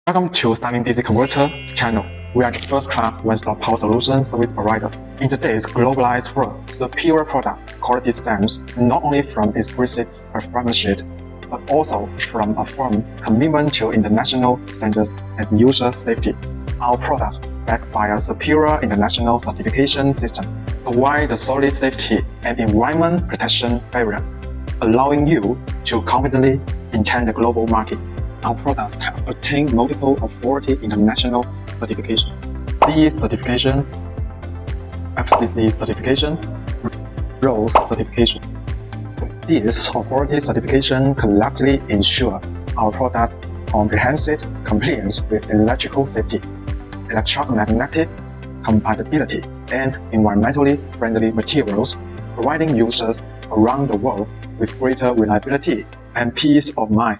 Welcome to Starlink DC Converter channel. We are the first-class one-stop power solution service provider. In today's globalized world, superior product quality stems not only from exquisite craftsmanship, but also from a firm commitment to international standards and user safety. Our products, backed by a superior international certification system, provide a solid safety and environment protection barrier, allowing you to confidently enter the global market. Our products have obtained multiple authority international certification, CE certification, FCC certification, RoHS certification. These authority certifications collectively ensure our products' comprehensive compliance with electrical safety, electromagnetic compatibility, and environmentally friendly materials, providing users around the world with greater reliability and peace of mind.